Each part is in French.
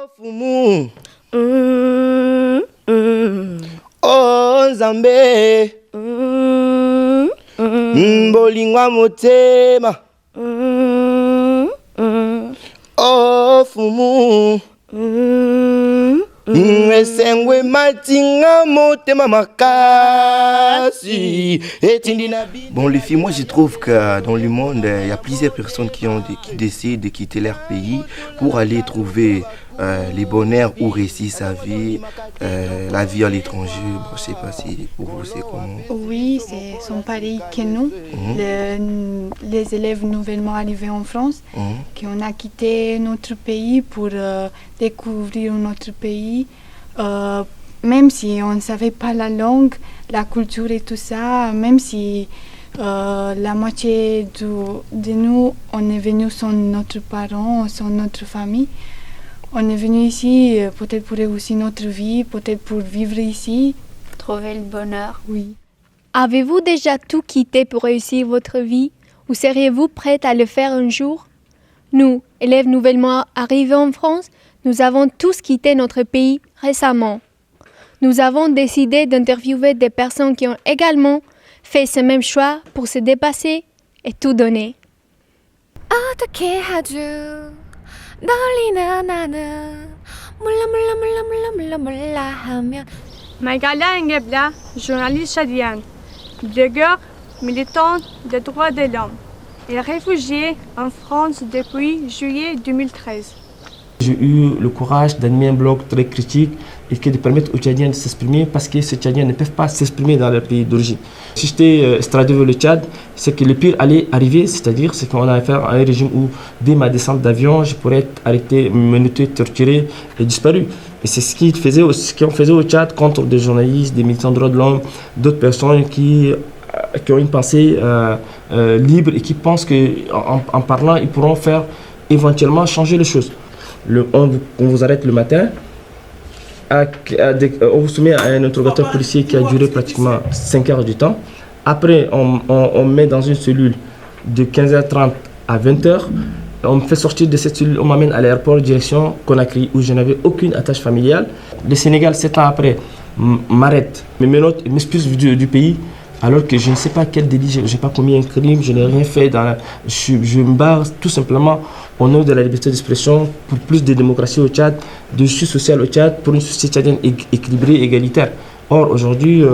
Fumu. Oh Nzambe. Bolingwa motema. Oh Fumu. Esengwe matinga motema makasi. Bon les filles, moi je trouve que dans le monde il y a plusieurs personnes qui décident de quitter leur pays pour aller trouver les bonheurs ou réussir sa vie, la vie à l'étranger. Bon, je sais pas si pour vous c'est comment. Oui, c'est son pareil que nous, les élèves nouvellement arrivés en France, qui ont quitté notre pays pour découvrir notre pays. Même si on ne savait pas la langue, la culture et tout ça, même si la moitié de nous, on est venus sans notre parents, sans notre famille. On est venu ici peut-être pour réussir notre vie, peut-être pour vivre ici. Trouver le bonheur. Oui. Avez-vous déjà tout quitté pour réussir votre vie ou seriez-vous prête à le faire un jour? Nous, élèves nouvellement arrivés en France, nous avons tous quitté notre pays récemment. Nous avons décidé d'interviewer des personnes qui ont également fait ce même choix pour se dépasser et tout donner. Maïgala Engebla, journaliste tchadienne, blogueur, militante des droits de l'homme et réfugiée en France depuis juillet 2013. J'ai eu le courage d'animer un blog très critique et de permettre aux Tchadiens de s'exprimer parce que ces Tchadiens ne peuvent pas s'exprimer dans leur pays d'origine. Si j'étais extradé vers le Tchad, c'est que le pire allait arriver, c'est-à-dire c'est qu'on a affaire à un régime où dès ma descente d'avion, je pourrais être arrêté, menotté, torturé et disparu. Et c'est ce qu'on faisait au Tchad contre des journalistes, des militants de droits de l'homme, d'autres personnes qui ont une pensée libre et qui pensent qu'en parlant, ils pourront faire éventuellement changer les choses. On vous arrête le matin, on vous soumet à un interrogatoire policier qui a duré pratiquement 5 heures du temps. Après, on met dans une cellule de 15h30 à 20h. On me fait sortir de cette cellule, on m'amène à l'aéroport direction Conakry où je n'avais aucune attache familiale. Le Sénégal, 7 ans après, m'arrête, me menotte, m'expulse du pays. Alors que je ne sais pas quel délit, je n'ai pas commis un crime, je n'ai rien fait. Je me bats tout simplement au nom de la liberté d'expression, pour plus de démocratie au Tchad, de justice sociale au Tchad, pour une société tchadienne équilibrée, égalitaire. Or, aujourd'hui,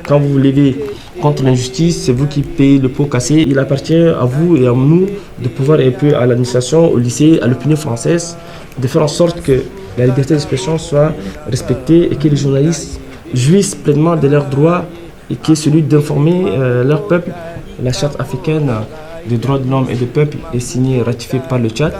quand vous vous levez contre l'injustice, c'est vous qui payez le pot cassé. Il appartient à vous et à nous de pouvoir un peu à l'administration, au lycée, à l'opinion française, de faire en sorte que la liberté d'expression soit respectée et que les journalistes jouissent pleinement de leurs droits et qui est celui d'informer leur peuple. La charte africaine des droits de l'homme et du peuple est signée et ratifiée par le Tchad.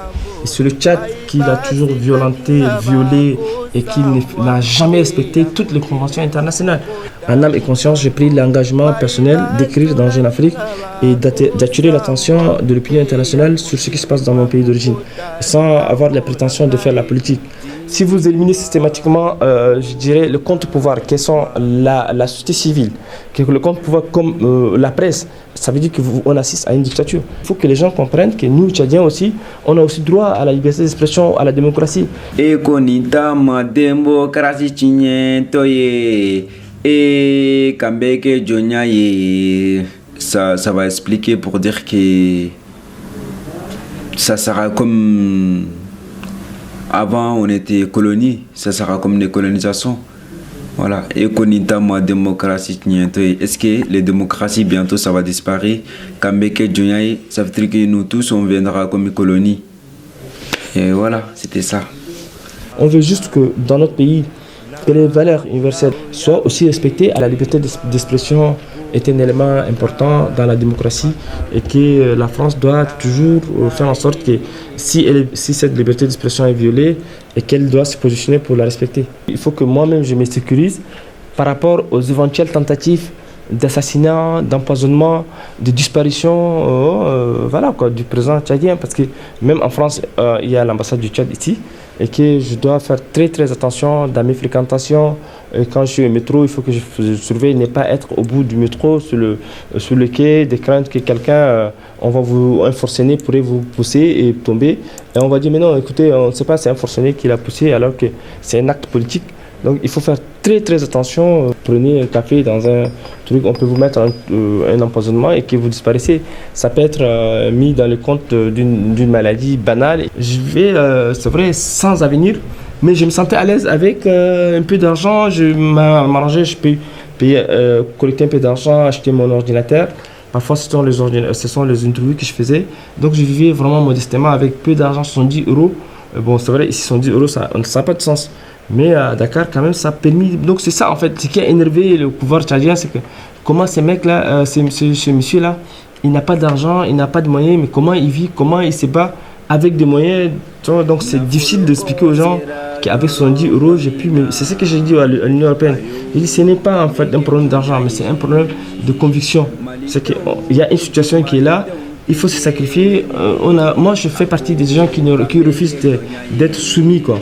Et c'est le Tchad qui l'a toujours violenté, violé et qui n'a jamais respecté toutes les conventions internationales. En âme et conscience, j'ai pris l'engagement personnel d'écrire dans Jeune Afrique et d'attirer l'attention de l'opinion internationale sur ce qui se passe dans mon pays d'origine, sans avoir la prétention de faire la politique. Si vous éliminez systématiquement, je dirais, le contre-pouvoir, qui sont la société civile, le contre-pouvoir comme la presse, ça veut dire qu'on assiste à une dictature. Il faut que les gens comprennent que nous, Tchadiens aussi, on a aussi droit à la liberté d'expression, à la démocratie. Ça va expliquer pour dire que ça sera comme... Avant, on était colonie, ça sera comme des colonisations. Voilà. Et qu'on y a ma démocratie. Est-ce que les démocraties, bientôt, ça va disparaître? Kambeke Djonyaye, ça veut dire que nous tous, on viendra comme une colonie. Et voilà, c'était ça. On veut juste que dans notre pays, que les valeurs universelles soient aussi respectées. La liberté d'expression est un élément important dans la démocratie et que la France doit toujours faire en sorte que si cette liberté d'expression est violée et qu'elle doit se positionner pour la respecter. Il faut que moi-même je me sécurise par rapport aux éventuelles tentatives d'assassinat, d'empoisonnement, de disparition du président tchadien. Parce que même en France, il y a l'ambassade du Tchad ici. et que je dois faire très très attention dans mes fréquentations. Et quand je suis au métro, il faut que je surveille ne pas être au bout du métro, sur le quai, de crainte que quelqu'un, on va un forcené pourrait vous pousser et tomber. Et on va dire, mais non, écoutez, on ne sait pas, c'est un forcené qui l'a poussé alors que c'est un acte politique. Donc il faut faire très très attention. Prenez un café dans un truc, on peut vous mettre un empoisonnement et que vous disparaissez. Ça peut être mis dans le compte d'une maladie banale. Je vais, c'est vrai, sans avenir, mais je me sentais à l'aise avec un peu d'argent. Je m'arrangeais, je peux payer, collecter un peu d'argent, acheter mon ordinateur. Parfois, ce sont les interviews que je faisais. Donc je vivais vraiment modestement avec peu d'argent, 70 €. Bon, c'est vrai, ici 70 €, ça n'a pas de sens. Mais à Dakar, quand même, ça a permis. Donc, c'est ça, en fait, ce qui a énervé le pouvoir tchadien, c'est que comment ces mecs-là, ce monsieur-là, il n'a pas d'argent, il n'a pas de moyens, mais comment il vit, comment il se bat avec des moyens. Tu vois, donc, c'est difficile d'expliquer aux gens qu'avec 70 €, j'ai pu. C'est ce que j'ai dit à l'Union européenne. J'ai dit, ce n'est pas en fait un problème d'argent, mais c'est un problème de conviction. C'est qu'il y a une situation qui est là. Il faut se sacrifier. Moi, je fais partie des gens qui refusent d'être soumis, quoi.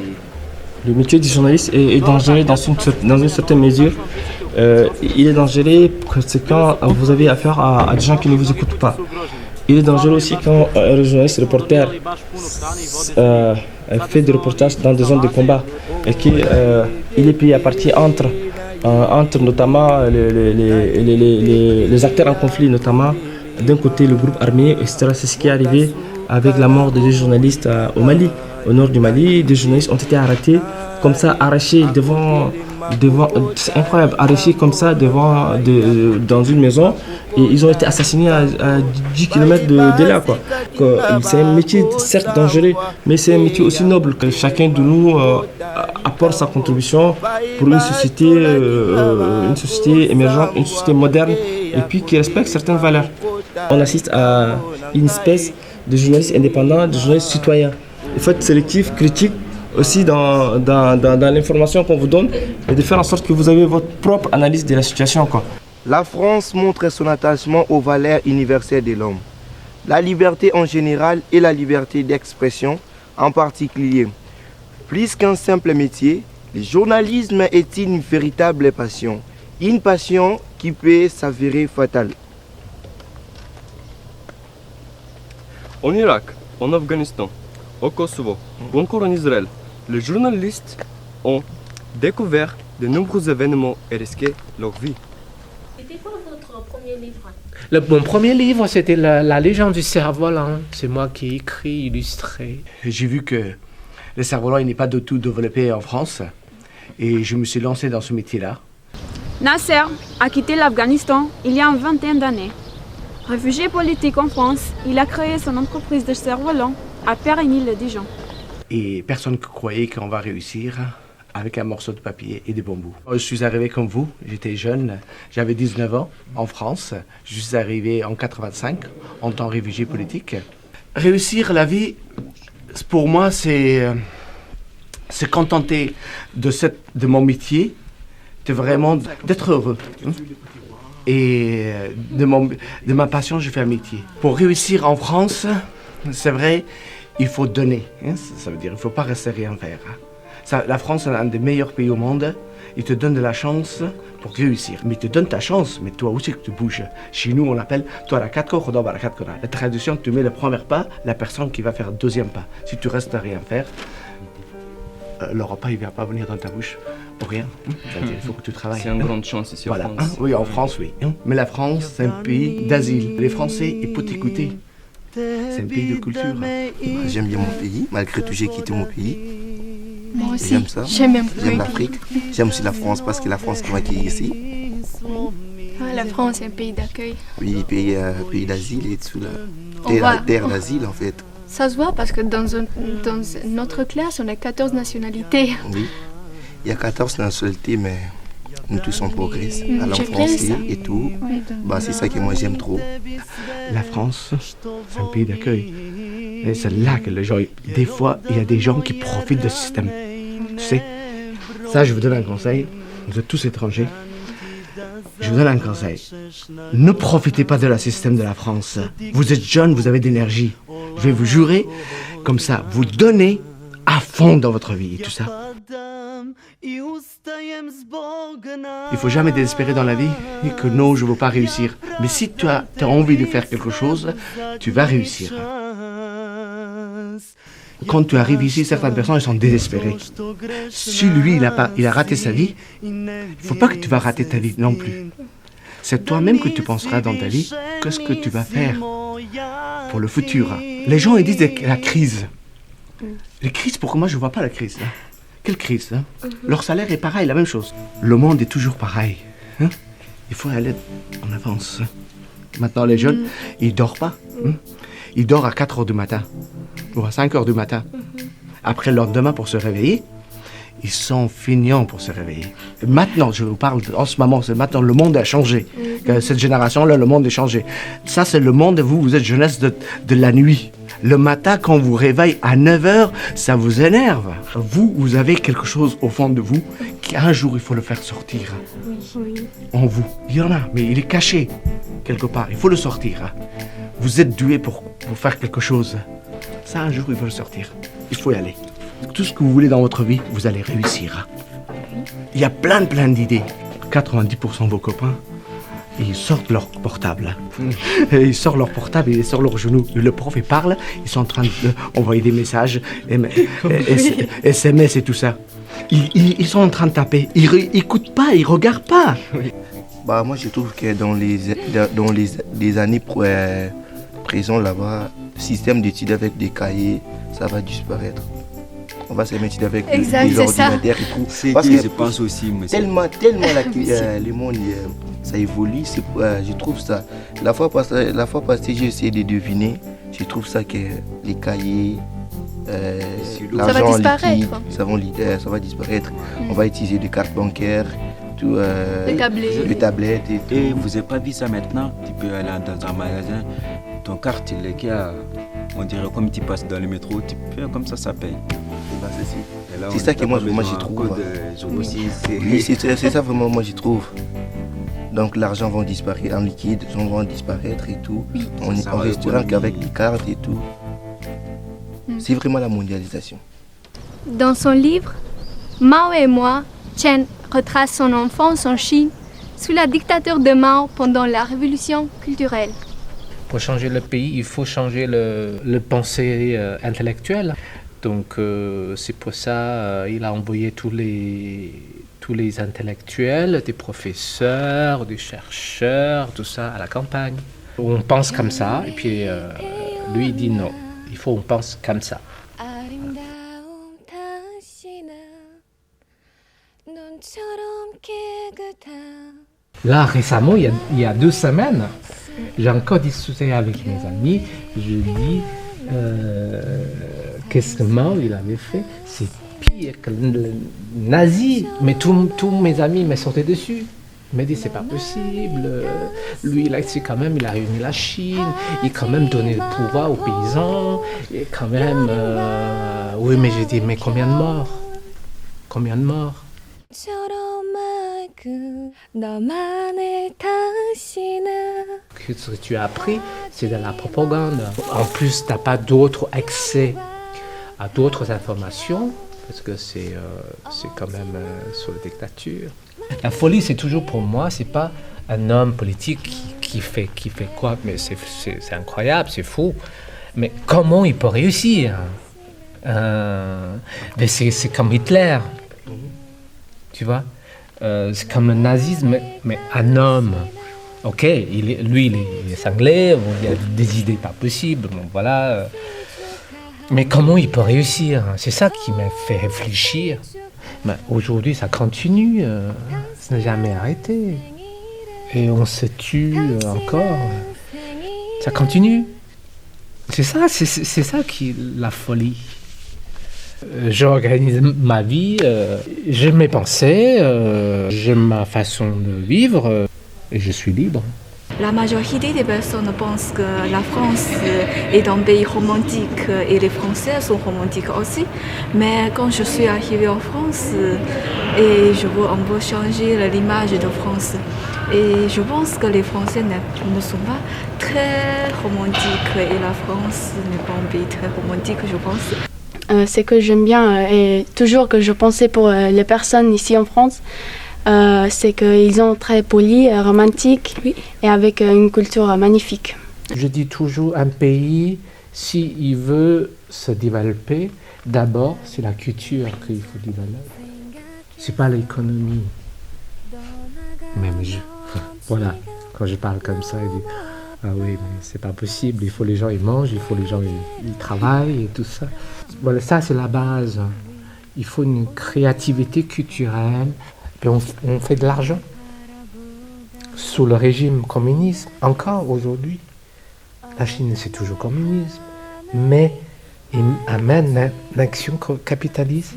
Le métier du journaliste est dangereux dans une certaine mesure. Il est dangereux quand vous avez affaire à des gens qui ne vous écoutent pas. Il est dangereux aussi quand un journaliste reporter fait des reportages dans des zones de combat et qu'il est payé à partir entre notamment les acteurs en conflit, notamment d'un côté le groupe armé, etc. C'est ce qui est arrivé avec la mort de deux journalistes au Mali. Au nord du Mali, des journalistes ont été arrêtés, comme ça, arrachés devant c'est incroyable, arrachés comme ça dans une maison, et ils ont été assassinés à 10 km de là, quoi. C'est un métier certes dangereux, mais c'est un métier aussi noble, que chacun de nous apporte sa contribution pour une société émergente, une société moderne, et puis qui respecte certaines valeurs. On assiste à une espèce de journalistes indépendants, de journalistes citoyens. Il faut être sélectif, critique aussi dans l'information qu'on vous donne et de faire en sorte que vous avez votre propre analyse de la situation, quoi. La France montre son attachement aux valeurs universelles de l'homme. La liberté en général et la liberté d'expression en particulier. Plus qu'un simple métier, le journalisme est une véritable passion. Une passion qui peut s'avérer fatale. En Irak, en Afghanistan, au Kosovo ou encore en Israël, les journalistes ont découvert de nombreux événements et risqué leur vie. C'était quoi votre premier livre? Mon premier livre, c'était la légende du cerf-volant. C'est moi qui ai écrit, illustré. J'ai vu que le cerf-volant n'est pas du tout développé en France et je me suis lancé dans ce métier-là. Nasser a quitté l'Afghanistan il y a une vingtaine d'années. Réfugié politique en France, il a créé son entreprise de cerf-volant à Périgny-le-Dijon. Et personne ne croyait qu'on va réussir avec un morceau de papier et des bambous. Je suis arrivé comme vous, j'étais jeune, j'avais 19 ans en France. Je suis arrivé en 85 en tant que réfugié politique. Réussir la vie, pour moi, c'est se contenter de mon métier, d'être heureux. Et de ma passion, je fais un métier. Pour réussir en France, c'est vrai, il faut donner. Ça veut dire qu'il ne faut pas rester rien faire. La France est un des meilleurs pays au monde. Il te donne de la chance pour réussir. Mais il te donne ta chance, mais toi aussi que tu bouges. Chez nous, on appelle toi la 4 corps, la traduction, tu mets le premier pas, la personne qui va faire le deuxième pas. Si tu restes à rien faire, le repas, il ne va pas venir dans ta bouche pour rien. C'est-à-dire, il faut que tu travailles. C'est une grande chance ici en France. Oui, en France, oui. Mais la France, c'est un pays d'asile. Les Français, ils peuvent t'écouter. C'est un pays de culture. J'aime bien mon pays, malgré tout j'ai quitté mon pays. Moi aussi, j'aime ça. J'aime l'Afrique. J'aime aussi la France parce que la France qui m'a accueilli ici. La France est un pays d'accueil. Oui, pays d'asile et tout terre d'asile en fait. Ça se voit parce que dans notre classe, on a 14 nationalités. Oui, il y a 14 nationalités, mais nous tous on progresse à langue française et tout. C'est ça que moi j'aime trop. La France, c'est un pays d'accueil. Et c'est là que les gens, des fois, il y a des gens qui profitent de ce système. Tu sais, ça je vous donne un conseil, vous êtes tous étrangers. Je vous donne un conseil. Ne profitez pas de la système de la France. Vous êtes jeune, vous avez de l'énergie. Je vais vous jurer, comme ça, vous donnez à à fond dans votre vie et tout ça. Il faut jamais désespérer dans la vie et que non, je ne veux pas réussir. Mais si tu as envie de faire quelque chose, tu vas réussir. Quand tu arrives ici, certaines personnes elles sont désespérées. Si lui, il a raté sa vie, il ne faut pas que tu vas rater ta vie non plus. C'est toi-même que tu penseras dans ta vie, qu'est-ce que tu vas faire pour le futur. Les gens ils disent la crise. Les crises, pourquoi moi je ne vois pas la crise hein? Quelle crise hein? Leur salaire est pareil, la même chose. Le monde est toujours pareil. Hein? Il faut aller en avance. Maintenant, les jeunes, ils ne dorment pas. Hein? Ils dorment à 4 heures du matin ou à 5 heures du matin. Après le lendemain pour se réveiller, ils sont feignants pour se réveiller. Maintenant, je vous parle en ce moment, c'est maintenant le monde a changé. Cette génération-là, le monde a changé. Ça, c'est le monde, vous êtes jeunesse de la nuit. Le matin, quand vous réveillez à 9h, ça vous énerve. Vous avez quelque chose au fond de vous qu'un jour, il faut le faire sortir. En vous. Il y en a, mais il est caché quelque part. Il faut le sortir. Vous êtes doué pour faire quelque chose. Ça, un jour, il faut le sortir. Il faut y aller. Tout ce que vous voulez dans votre vie, vous allez réussir. Il y a plein d'idées. 90% de vos copains, ils sortent leur portable. Ils sortent leur portable, ils sortent leurs genoux. Le prof, il parle, ils sont en train d'envoyer des messages, SMS et tout ça. Ils sont en train de taper. Ils n'écoutent pas, ils ne regardent pas. Bah, moi, je trouve que dans les années présentes, là-bas, le système d'études avec des cahiers, ça va disparaître. On va se mettre avec des ordinateurs et tout. C'est parce que que je pense aussi. Mais tellement le monde, ça évolue. Je trouve ça. La fois passée, j'ai essayé de deviner. Je trouve ça que les cahiers, l'argent liquide, ça va disparaître. On va utiliser des cartes bancaires. Tout, les tablettes et tout. Et vous n'avez pas vu ça maintenant? Tu peux aller dans un magasin, ton carte, on dirait comme tu passes dans le métro, tu peux comme ça paye. C'est ça que moi j'y trouve. Oui, c'est ça vraiment moi j'y trouve. Donc l'argent va disparaître en liquide, les gens vont disparaître et tout. On restera qu'avec des cartes et tout. C'est vraiment la mondialisation. Dans son livre, Mao et moi, Chen retrace son enfance en Chine sous la dictature de Mao pendant la révolution culturelle. Pour changer le pays, il faut changer le pensée intellectuelle. Donc c'est pour ça il a envoyé tous les intellectuels, des professeurs, des chercheurs, tout ça à la campagne. On pense comme ça, et puis lui il dit non, on pense comme ça. Là récemment, il y a 2 semaines, j'ai encore discuté avec mes amis, je dis qu'est-ce que Mao il avait fait, c'est pire que le nazi, mais tous mes amis me sautaient dessus. Ils me disent c'est pas possible, lui il a réuni la Chine, il a quand même donné le pouvoir aux paysans, et quand même, oui mais j'ai dit mais combien de morts? Ce que tu as appris, c'est de la propagande. En plus, tu n'as pas d'autres accès à d'autres informations, parce que c'est quand même sur la dictature. La folie, c'est toujours pour moi, c'est pas un homme politique qui fait quoi, mais c'est incroyable, c'est fou. Mais comment il peut réussir? Mais c'est comme Hitler, tu vois. C'est comme le nazisme, mais un homme. Ok, lui il est cinglé, il a des idées pas possibles, bon, voilà. Mais comment il peut réussir? C'est ça qui m'a fait réfléchir. Mais aujourd'hui, ça continue, ça n'a jamais arrêté. Et on se tue encore. Ça continue. C'est ça qui est la folie. J'organise ma vie, j'aime mes pensées, j'aime ma façon de vivre et je suis libre. La majorité des personnes pensent que la France est un pays romantique et les Français sont romantiques aussi. Mais quand je suis arrivée en France, et je veux un peu changer l'image de France. Et je pense que les Français ne sont pas très romantiques et la France n'est pas un pays très romantique, je pense. ce que j'aime bien et toujours que je pensais pour les personnes ici en France, c'est qu'ils sont très polis, romantiques et avec une culture magnifique. Je dis toujours, un pays, s'il veut se développer, d'abord, c'est la culture qu'il faut développer. C'est pas l'économie. Même voilà, quand je parle comme ça, je dis, ah oui, mais c'est pas possible, il faut les gens ils mangent, il faut les gens ils travaillent et tout ça. Voilà, ça c'est la base. Il faut une créativité culturelle, puis on fait de l'argent. Sous le régime communiste, encore aujourd'hui, la Chine c'est toujours communisme, mais il amène l'action capitaliste.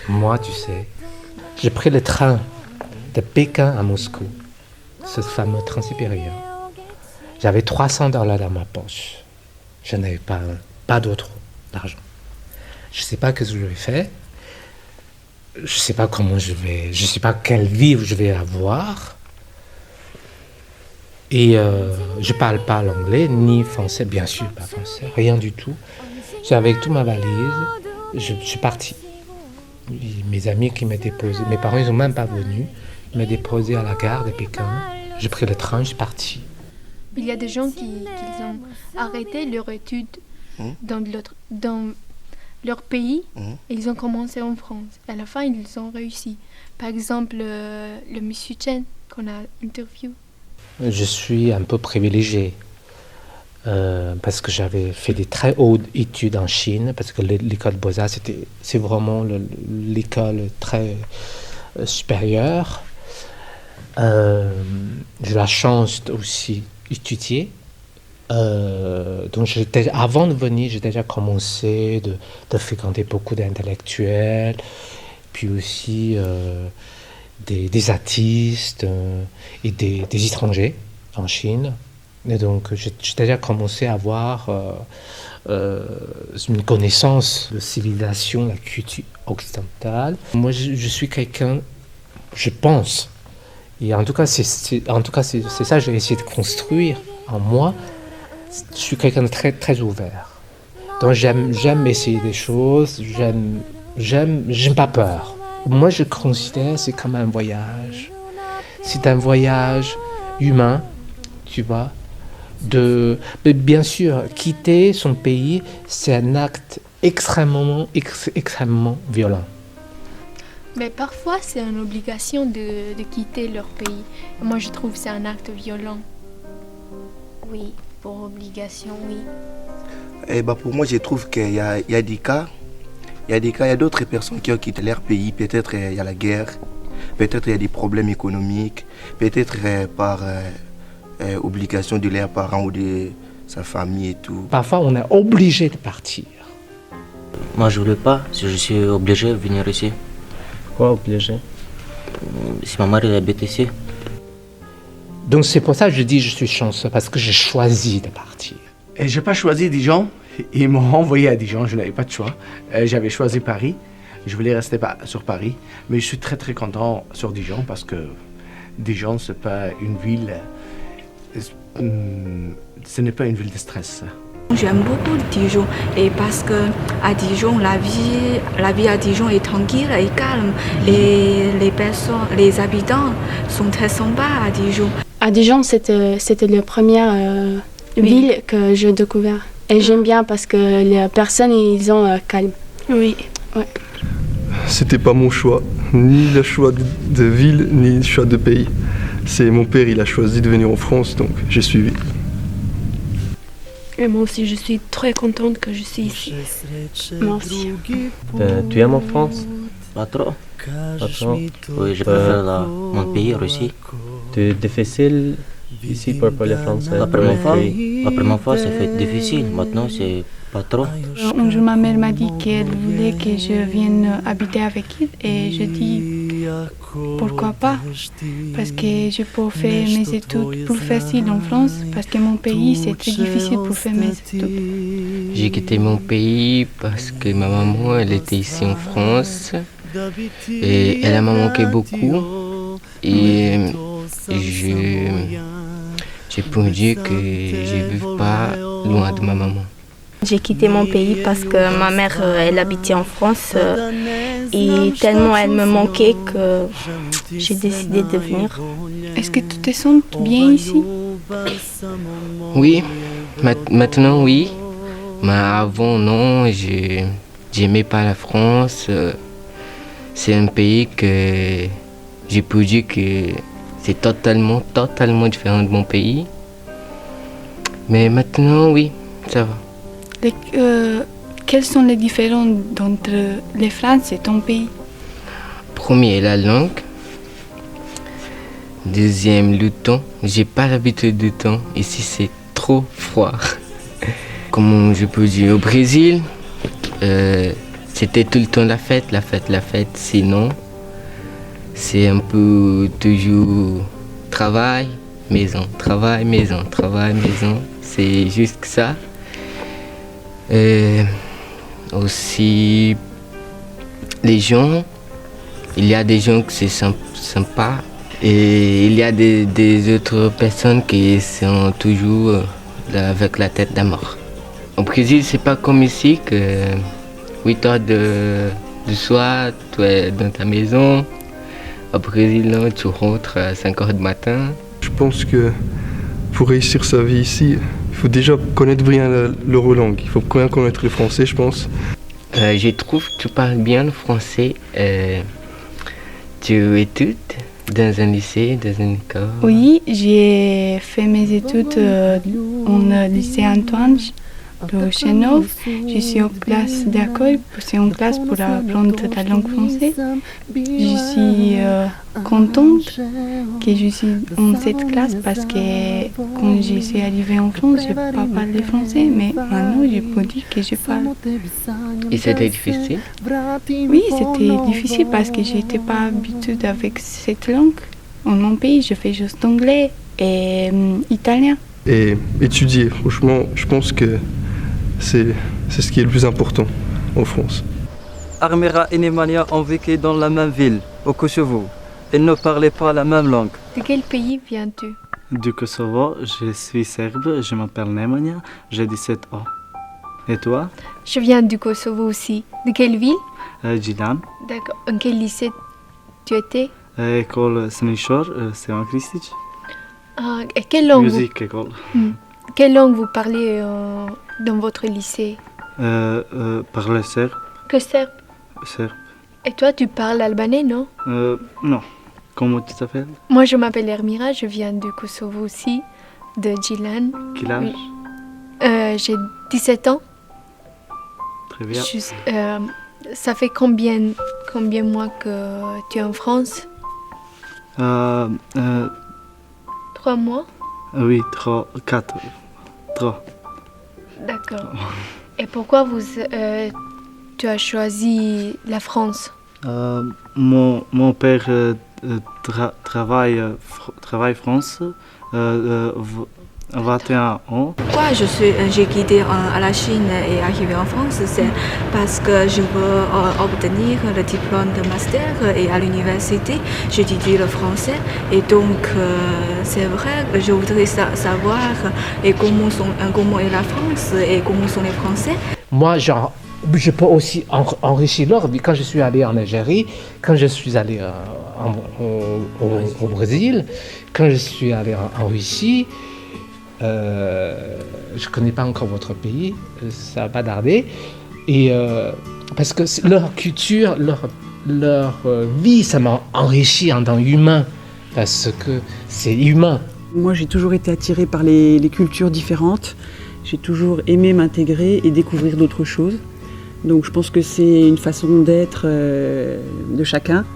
Moi, tu sais, j'ai pris le train de Pékin à Moscou, ce fameux train supérieur. J'avais $300 dans ma poche. Je n'avais pas d'autre d'argent. Je ne sais pas ce que je vais faire. Je ne sais pas comment je sais pas quelle vie je vais avoir. Et je ne parle pas l'anglais, ni français, bien sûr, pas français, rien du tout. J'ai avec toute ma valise, je suis parti. Mes amis qui m'ont déposé, mes parents, ils sont même pas venus. Ils m'ont déposé à la gare de Pékin. J'ai pris le train, je suis parti. Il y a des gens qui ont arrêté leur étude dans leur pays et ils ont commencé en France. À la fin, ils ont réussi. Par exemple, le monsieur Chen qu'on a interviewé. Je suis un peu privilégié parce que j'avais fait des très hautes études en Chine, parce que l'école Beaux-Arts, c'est vraiment l'école très supérieure. J'ai la chance aussi d'étudier. Donc avant de venir, j'ai déjà commencé de fréquenter beaucoup d'intellectuels, puis aussi des artistes et des étrangers en Chine. Et donc j'ai déjà commencé à avoir une connaissance de civilisation, la culture occidentale. Moi, je suis quelqu'un, je pense, et en tout cas c'est ça que j'ai essayé de construire en moi. Je suis quelqu'un de très très ouvert. Donc j'aime essayer des choses, j'aime pas peur. Moi je considère c'est comme un voyage. C'est un voyage humain, tu vois. Mais bien sûr, quitter son pays, c'est un acte extrêmement violent. Mais parfois, c'est une obligation de quitter leur pays. Moi, je trouve que c'est un acte violent. Oui, pour obligation, oui. Et pour moi, je trouve qu'il y a des cas. Il y a d'autres personnes qui ont quitté leur pays. Peut-être il y a la guerre, peut-être il y a des problèmes économiques, peut-être par obligation de leurs parents ou de sa famille et tout. Parfois, on est obligé de partir. Moi, je ne voulais pas, si je suis obligé de venir ici. Pourquoi obligé? Si ma mère habite ici. Donc c'est pour ça que je dis que je suis chanceux, parce que j'ai choisi de partir. Et je n'ai pas choisi Dijon, ils m'ont envoyé à Dijon, je n'avais pas de choix. J'avais choisi Paris, je voulais rester sur Paris, mais je suis très très content sur Dijon, parce que Dijon, ce n'est pas une ville, ce n'est pas une ville de stress. J'aime beaucoup Dijon, et parce qu'à Dijon, la vie à Dijon est tranquille et calme, et les personnes, les habitants sont très sympas à Dijon. À Dijon, c'était la première ville que j'ai découvert. Et j'aime bien parce que les personnes, ils sont calmes. Oui. Ouais. C'était pas mon choix, ni le choix de ville, ni le choix de pays. C'est mon père, il a choisi de venir en France, donc j'ai suivi. Et moi aussi, je suis très contente que je suis ici. Moi aussi. Tu aimes en France? Pas trop. Pas trop? Oui, je préfère mon pays, Russie. C'est difficile ici pour parler français? La première fois, ça fait difficile. Maintenant, c'est pas trop. Un jour, ma mère m'a dit qu'elle voulait que je vienne habiter avec elle. Et je dis pourquoi pas? Parce que je peux faire mes études plus faciles en France. Parce que mon pays, c'est très difficile pour faire mes études. J'ai quitté mon pays parce que ma maman, elle était ici en France. Et elle m'a manqué beaucoup. Et j'ai pu dire que je ne vis pas loin de ma maman. J'ai quitté mon pays parce que ma mère, elle habitait en France et tellement elle me manquait que j'ai décidé de venir. Est-ce que tu te sens bien ici? Oui, maintenant oui, mais avant non, j'aimais pas la France. C'est un pays que j'ai pu dire que c'est totalement différent de mon pays. Mais maintenant oui, ça va. Quelles sont les différences entre la France et ton pays? Premier, la langue. Deuxième, le temps. J'ai pas l'habitude du temps. Ici, c'est trop froid. Comment je peux dire? Au Brésil, c'était tout le temps la fête. Sinon, c'est un peu toujours travail, maison. C'est juste ça. Aussi, les gens, il y a des gens que c'est sympa et il y a des autres personnes qui sont toujours avec la tête de mort. Au Brésil, c'est pas comme ici que 8 heures du soir, tu es dans ta maison. Au Brésil, non, tu rentres à 5 heures du matin. Je pense que pour réussir sa vie ici, il faut déjà connaître bien leur langue. Il faut bien connaître le français, je pense. Je trouve que tu parles bien le français. Tu études dans un lycée, dans une école? Oui, j'ai fait mes études au lycée Antoine de Chenov. Je suis en classe d'école, c'est une classe pour apprendre la langue française. Je suis contente que je suis en cette classe parce que quand je suis arrivée en France, je ne peux pas parler français, mais maintenant je peux dire que je parle. Et c'était difficile? Oui, c'était difficile parce que je n'étais pas habituée avec cette langue. En mon pays, je fais juste anglais et italien. Et étudier, franchement, je pense que c'est ce qui est le plus important en France. Armira et Nemanja ont vécu dans la même ville, au Kosovo. Ils ne parlaient pas la même langue. De quel pays viens-tu? Du Kosovo, je suis serbe, je m'appelle Nemanja, j'ai 17 ans. Et toi? Je viens du Kosovo aussi. De quelle ville? Gilan. D'accord. En quel lycée tu étais? École Senichor, c'est en Kristic. Et quelle langue Musique école. Quelle langue vous parlez dans votre lycée? Parle serbe. Que serbe? Serbe. Et toi, tu parles albanais, non? Non. Comment tu t'appelles? Moi, je m'appelle Ermira, je viens du Kosovo aussi, de Gilan. Quel âge? Oui. J'ai 17 ans. Très bien. Ça fait combien mois que tu es en France? 3 mois? Oui, 4. D'accord. Et pourquoi tu as choisi la France? Mon père travaille France, 21 ans. Pourquoi j'ai quitté la Chine et arrivé en France? C'est parce que je veux obtenir le diplôme de master et à l'université, j'étudie le français. Et donc, c'est vrai que je voudrais savoir comment est la France et comment sont les Français. Moi, je peux aussi enrichir leur vie. Quand je suis allé en Algérie, quand je suis allé au Brésil, quand je suis allé en Russie, je ne connais pas encore votre pays, ça va pas tarder. Et parce que leur culture, leur vie, ça m'a enrichi en tant qu'humain, parce que c'est humain. Moi, j'ai toujours été attirée par les cultures différentes. J'ai toujours aimé m'intégrer et découvrir d'autres choses. Donc je pense que c'est une façon d'être de chacun.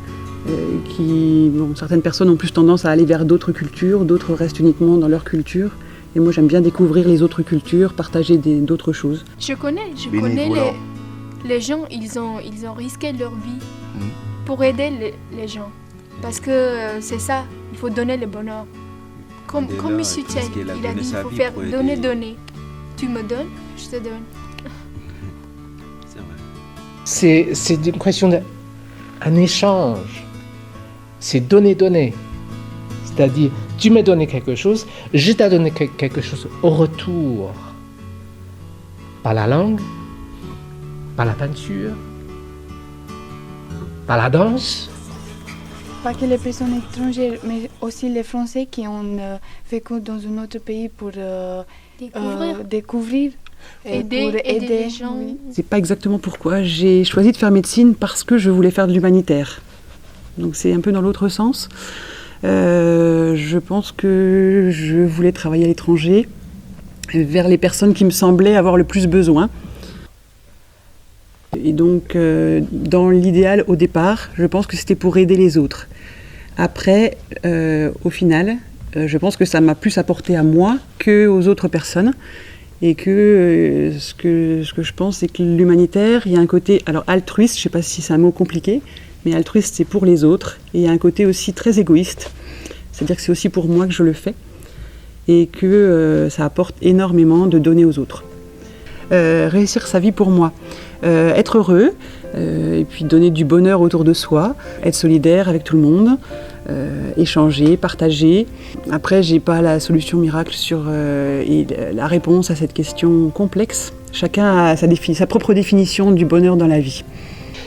Certaines personnes ont plus tendance à aller vers d'autres cultures, d'autres restent uniquement dans leur culture. Et moi, j'aime bien découvrir les autres cultures, partager d'autres choses. Je connais les gens, ils ont risqué leur vie pour aider les gens. Parce que c'est ça, il faut donner le bonheur. Comme M. Thiel, il a dit, il faut faire donner. Tu me donnes, je te donne. C'est une question d'un échange. C'est donner. C'est-à-dire, tu m'as donné quelque chose, je t'ai donné quelque chose au retour. par la langue, par la peinture, par la danse. Pas que les personnes étrangères, mais aussi les Français qui ont vécu dans un autre pays pour découvrir et aider les gens. Oui. C'est pas exactement pourquoi. J'ai choisi de faire médecine parce que je voulais faire de l'humanitaire. Donc c'est un peu dans l'autre sens. Je pense que je voulais travailler à l'étranger, vers les personnes qui me semblaient avoir le plus besoin. Et donc, dans l'idéal, au départ, je pense que c'était pour aider les autres. Après, au final, je pense que ça m'a plus apporté à moi qu'aux autres personnes. Et que, ce que je pense, c'est que l'humanitaire, il y a un côté altruiste, je ne sais pas si c'est un mot compliqué, mais altruiste, c'est pour les autres. Et il y a un côté aussi très égoïste. C'est-à-dire que c'est aussi pour moi que je le fais. Et que ça apporte énormément de donner aux autres. Réussir sa vie pour moi. Être heureux, et puis donner du bonheur autour de soi, être solidaire avec tout le monde, échanger, partager. Après, j'ai pas la solution miracle sur et la réponse à cette question complexe. Chacun a sa propre définition du bonheur dans la vie.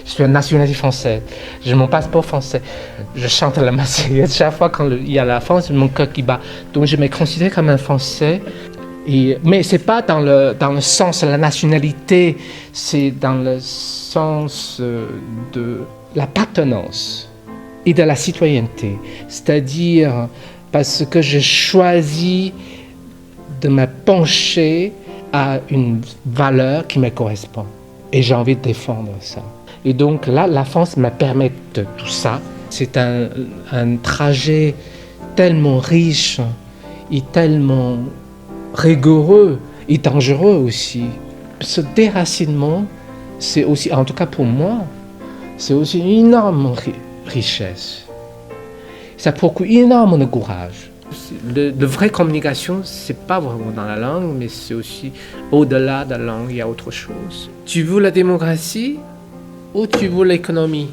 Je suis un nationaliste français, j'ai mon passeport français, je chante la Marseillaise chaque fois quand il y a la France, mon cœur qui bat. Donc je me considère comme un Français. Mais ce n'est pas dans le sens de la nationalité, c'est dans le sens de l'appartenance et de la citoyenneté. C'est-à-dire parce que je choisis de me pencher à une valeur qui me correspond. Et j'ai envie de défendre ça. Et donc là, la France me permet de tout ça. C'est un trajet tellement riche et tellement rigoureux et dangereux aussi. Ce déracinement, c'est aussi, en tout cas pour moi, c'est aussi une énorme richesse. Ça procure énormément de courage. La vraie communication, c'est pas vraiment dans la langue, mais c'est aussi au-delà de la langue, il y a autre chose. Tu veux la démocratie ou tu veux l'économie?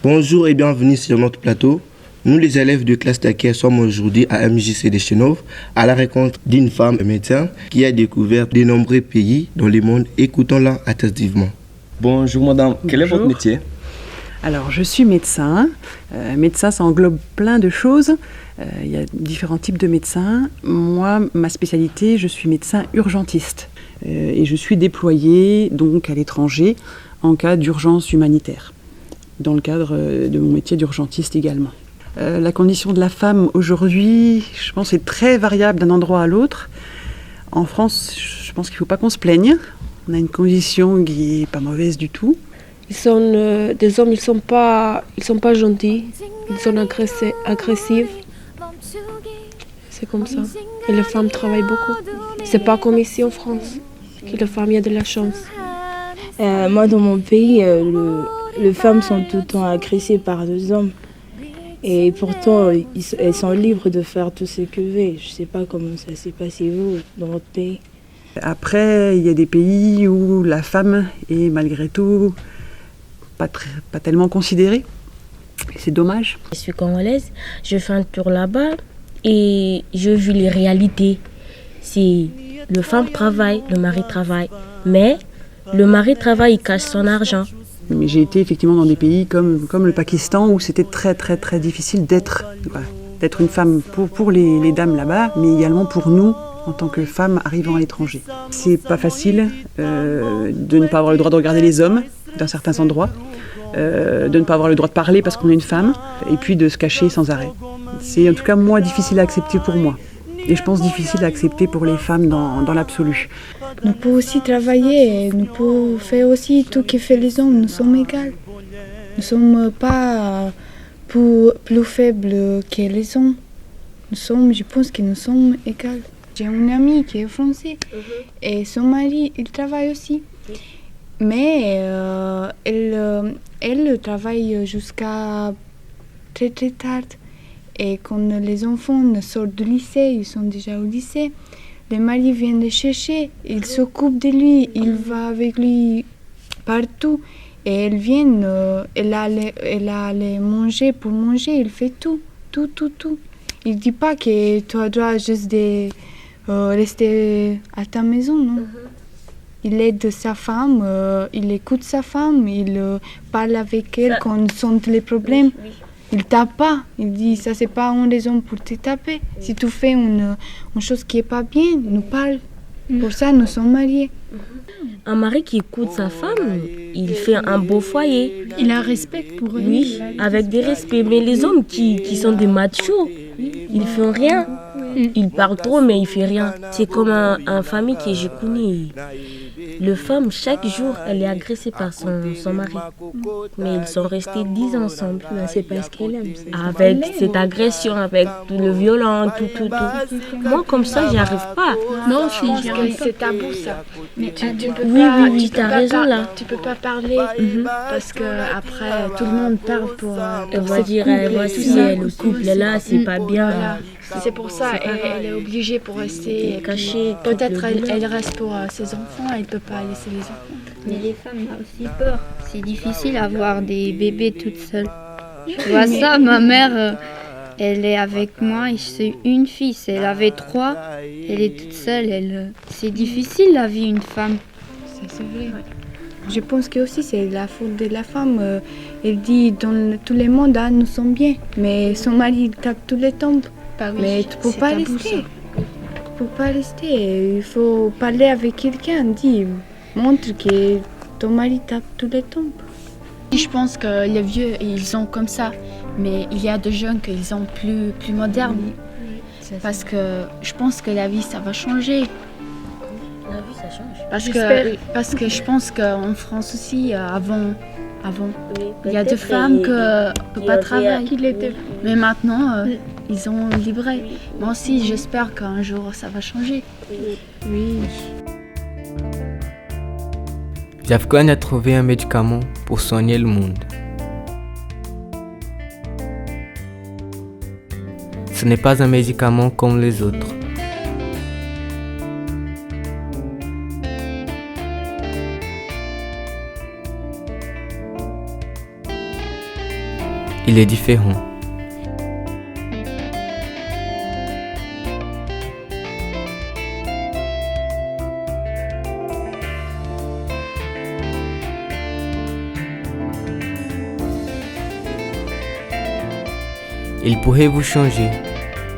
Bonjour et bienvenue sur notre plateau. Nous, les élèves de classe d'accueil, sommes aujourd'hui à MJC de Chenov, à la rencontre d'une femme médecin qui a découvert de nombreux pays dans le monde. Écoutons-la attentivement. Bonjour madame, quel est votre métier? Alors, je suis médecin. Médecin, ça englobe plein de choses. Il y a différents types de médecins. Moi, ma spécialité, je suis médecin urgentiste. Et je suis déployée donc à l'étranger en cas d'urgence humanitaire, dans le cadre de mon métier d'urgentiste également. La condition de la femme aujourd'hui, je pense, est très variable d'un endroit à l'autre. En France, je pense qu'il ne faut pas qu'on se plaigne. On a une condition qui n'est pas mauvaise du tout. Des hommes, ils sont pas gentils, ils sont agressifs. C'est comme ça. Et les femmes travaillent beaucoup. C'est pas comme ici en France, que les femmes, il y a de la chance. Moi, dans mon pays, les femmes sont tout le temps agressées par les hommes. Et pourtant, elles sont libres de faire tout ce qu'elles veulent. Je ne sais pas comment ça s'est passé, vous, dans votre pays. Après, il y a des pays où la femme est malgré tout pas tellement considérée. C'est dommage. Je suis congolaise, je fais un tour là-bas et je vis les réalités. C'est le femme travaille, le mari travaille. Mais le mari travaille, il cache son argent. Mais j'ai été effectivement dans des pays comme le Pakistan où c'était très très très difficile d'être une femme pour les dames là-bas, mais également pour nous en tant que femmes arrivant à l'étranger. C'est pas facile de ne pas avoir le droit de regarder les hommes dans certains endroits, de ne pas avoir le droit de parler parce qu'on est une femme, et puis de se cacher sans arrêt. C'est en tout cas moi difficile à accepter pour moi. Et je pense difficile à accepter pour les femmes dans l'absolu. Nous pouvons aussi travailler, nous pouvons faire aussi tout ce que font les hommes, nous sommes égales. Nous ne sommes pas plus faibles que les hommes. Je pense que nous sommes égales. J'ai une amie qui est française et son mari, il travaille aussi. Mais elle travaille jusqu'à très très tard. Et quand les enfants sortent du lycée, ils sont déjà au lycée, le mari vient les chercher, il s'occupe de lui, il va avec lui partout. Et elle vient, elle a les manger pour manger, il fait tout. Il ne dit pas que tu as droit juste de rester à ta maison, non? Il aide sa femme, il écoute sa femme, il parle avec elle quand il sent les problèmes. Il tape pas. Il dit ça c'est pas une raison pour te taper. Si tu fais une chose qui est pas bien, nous parle. Pour ça nous sommes mariés. Un mari qui écoute sa femme, il fait un beau foyer. Il a respect pour elle. Oui, avec des respects. Mais les hommes qui sont des machos, ils font rien. Ils parlent trop mais ils font rien. C'est comme un famille que je connais. Le femme, chaque jour, elle est agressée par son mari. Mais ils sont restés 10 ans ensemble. Mais c'est parce qu'elle aime. Avec cette agression, avec tout le violent, tout. Moi, comme ça, j'y arrive pas. Non, c'est tabou ça. Mais tu peux oui, t'as raison là. Tu peux pas parler parce que après tout le monde parle pour. Elle va dire, voici le couple là, c'est pas bien. Voilà. C'est pour ça elle est obligée pour rester cachée. Peut-être elle reste pour ses enfants, elle peut pas laisser les enfants. Mais les femmes ont aussi peur. C'est difficile d'avoir des bébés toute seule. Tu vois ça, ma mère, elle est avec moi et c'est une fille. Elle avait 3, elle est toute seule. C'est difficile la vie d'une femme. Ça, c'est vrai. Je pense que aussi c'est la faute de la femme. Elle dit dans tous les mondes, nous sommes bien. Mais son mari il tape tous les temps. Bah oui, mais tu peux pas rester. Tu peux pas rester. Il faut parler avec quelqu'un. Montre que ton mari tape tous les temps. Je pense que les vieux, ils sont comme ça. Mais il y a des jeunes qui sont plus modernes. Parce que je pense que la vie, ça va changer. La vie, ça change. Parce que je pense qu'en France aussi, avant, il y a des femmes qui ne peuvent pas travailler. Mais maintenant, ils sont libres. Moi aussi, j'espère qu'un jour, ça va changer. Oui. J'Afghan a trouvé un médicament pour soigner le monde. Ce n'est pas un médicament comme les autres. Il est différent. Il pourrait vous changer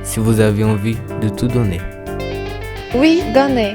si vous avez envie de tout donner. Oui, donnez.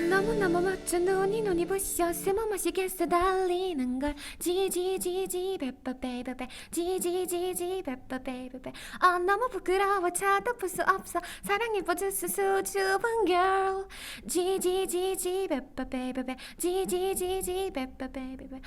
너무너무 멋져 눈이 부셔 새모마시겠어 달리는 걸 지지지지 베빠 베이베베 지지지지 베빠 베이베베 너무 부끄러워 쳐다볼 수 없어 사랑에 뻗어서 수줍은 girl 지지지지 베빠 베이베베 지지지지 베빠 베이베베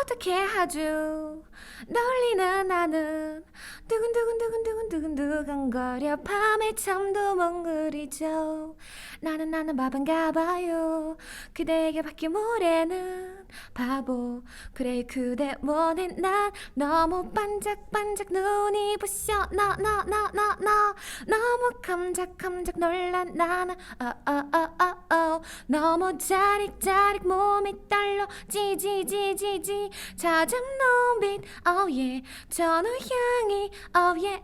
어떻게 하죠 놀리는 나는 두근두근두근두근두근두근거려 밤에 잠도 멍그리죠 나는 바본가 봐요 그대에게 바뀐 모래는 바보 그래 그대 원해 난 너무 반짝반짝 눈이 부셔 너 너무 깜짝깜짝 놀란 나는 너무 짜릿짜릿 몸이 떨려 지지지지지 잦은 눈빛 oh yeah 전우 향이 oh yeah